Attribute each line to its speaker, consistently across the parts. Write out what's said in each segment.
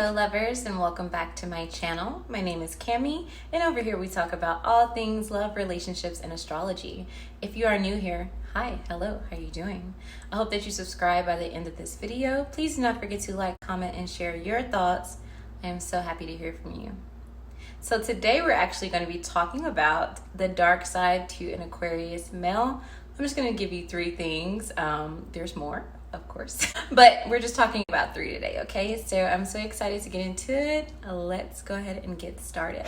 Speaker 1: Hello lovers, and welcome back to my channel. My name is Cami, and over here we talk about all things love, relationships, and astrology. If you are new here, hi, hello, how are you doing? I hope that you subscribe by the end of this video. Please do not forget to like, comment, and share your thoughts. I am so happy to hear from you. So today we're actually going to be talking about the dark side to an Aquarius male. I'm just going to give you 3 things. There's more, of course, but we're just talking about 3 today, okay? So I'm so excited to get into it. Let's go ahead and get started.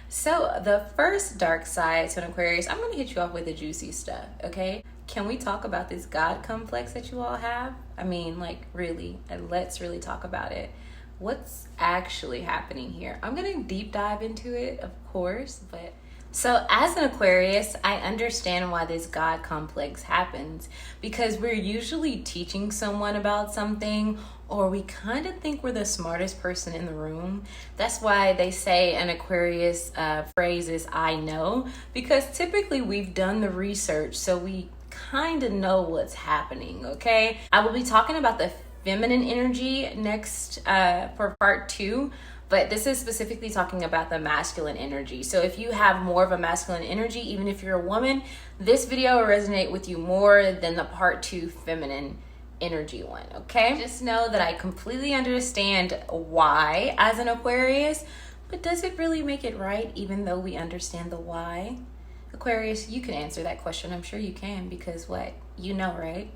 Speaker 1: So the first dark side to an Aquarius, I'm going to hit you off with the juicy stuff, okay? Can we talk about this God complex that you all have? I mean, like, really, let's really talk about it. What's actually happening here? I'm going to deep dive into it, of course, but so as an Aquarius, I understand why this God complex happens, because we're usually teaching someone about something, or we kind of think we're the smartest person in the room. That's why they say an Aquarius phrase is "I know," because typically we've done the research, so we kind of know what's happening, okay? I will be talking about the feminine energy next for part 2. But this is specifically talking about the masculine energy. So if you have more of a masculine energy, even if you're a woman, this video will resonate with you more than the part 2 feminine energy one, okay? Just know that I completely understand why as an Aquarius, but does it really make it right even though we understand the why? Aquarius, you can answer that question. I'm sure you can, because what? You know, right?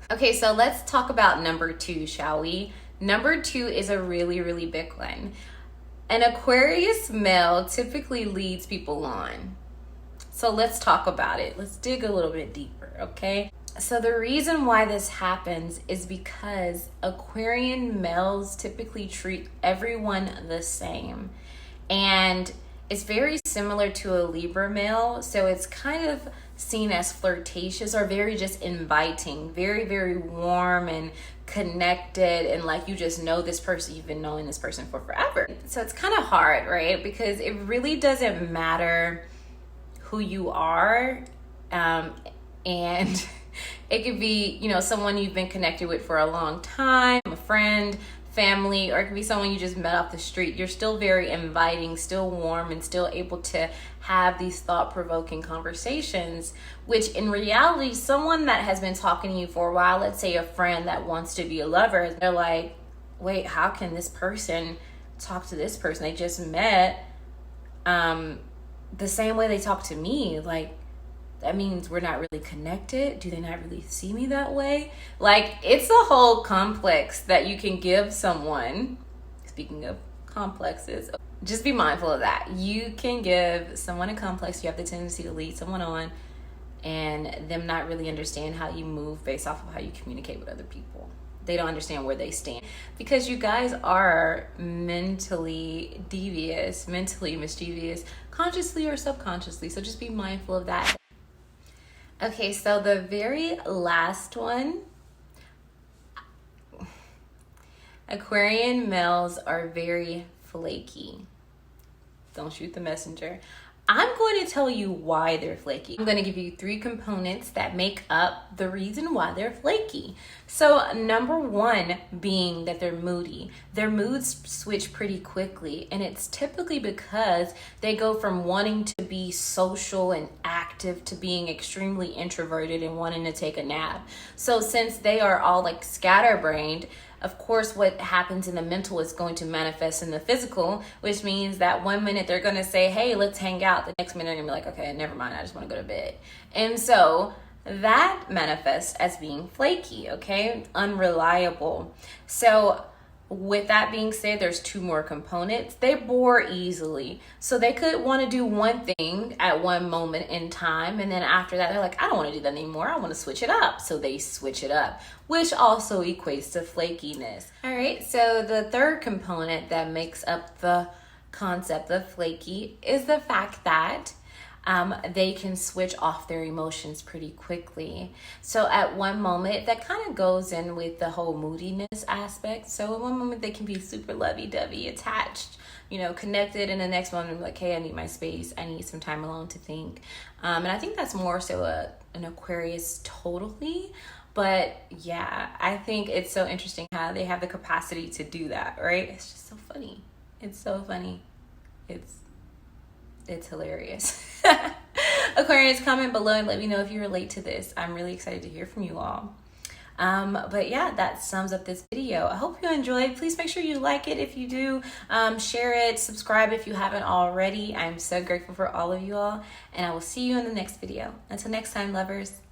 Speaker 1: Okay, so let's talk about number 2, shall we? Number 2 is a really, really big one. An Aquarius male typically leads people on. So let's talk about it. Let's dig a little bit deeper, okay? So the reason why this happens is because Aquarian males typically treat everyone the same. And it's very similar to a Libra male. So it's kind of seen as flirtatious or very just inviting, very, very warm and connected, and like you just know this person, you've been knowing this person for forever. So it's kind of hard, right? Because it really doesn't matter who you are, and it could be, you know, someone you've been connected with for a long time, a friend, family, or it could be someone you just met off the street. You're still very inviting, still warm, and still able to have these thought-provoking conversations, which in reality, someone that has been talking to you for a while, let's say a friend that wants to be a lover, they're like, wait, how can this person talk to this person they just met the same way they talk to me? Like, that means we're not really connected. Do they not really see me that way? Like, it's a whole complex that you can give someone. Speaking of complexes, just be mindful of that. You can give someone a complex. You have the tendency to lead someone on and them not really understand how you move based off of how you communicate with other people. They don't understand where they stand, because you guys are mentally devious, mentally mischievous, consciously or subconsciously. So just be mindful of that. Okay, so the very last one, Aquarian males are very flaky. Don't shoot the messenger. I'm going to tell you why they're flaky. I'm going to give you 3 components that make up the reason why they're flaky. So number 1 being that they're moody. Their moods switch pretty quickly, and it's typically because they go from wanting to be social and active to being extremely introverted and wanting to take a nap. So since they are all like scatterbrained, of course, what happens in the mental is going to manifest in the physical, which means that one minute they're going to say, hey, let's hang out. The next minute they're going to be like, okay, never mind. I just want to go to bed. And so that manifests as being flaky, okay? Unreliable. So with that being said, there's 2 more components. They bore easily. So they could want to do one thing at one moment in time, and then after that, they're like, I don't want to do that anymore. I want to switch it up. So they switch it up, which also equates to flakiness. All right, so the 3rd component that makes up the concept of flaky is the fact that they can switch off their emotions pretty quickly. So at one moment, that kind of goes in with the whole moodiness aspect. So at one moment, they can be super lovey-dovey, attached, you know, connected, and the next moment, like, hey, I need my space. I need some time alone to think. And I think that's more so an Aquarius totally. But yeah, I think it's so interesting how they have the capacity to do that, right? It's just so funny. It's so funny. It's hilarious. Aquarius, comment below and let me know if you relate to this. I'm really excited to hear from you all. But yeah, that sums up this video. I hope you enjoyed. Please make sure you like it if you do. Share it, subscribe if you haven't already. I'm so grateful for all of you all, and I will see you in the next video. Until next time, lovers.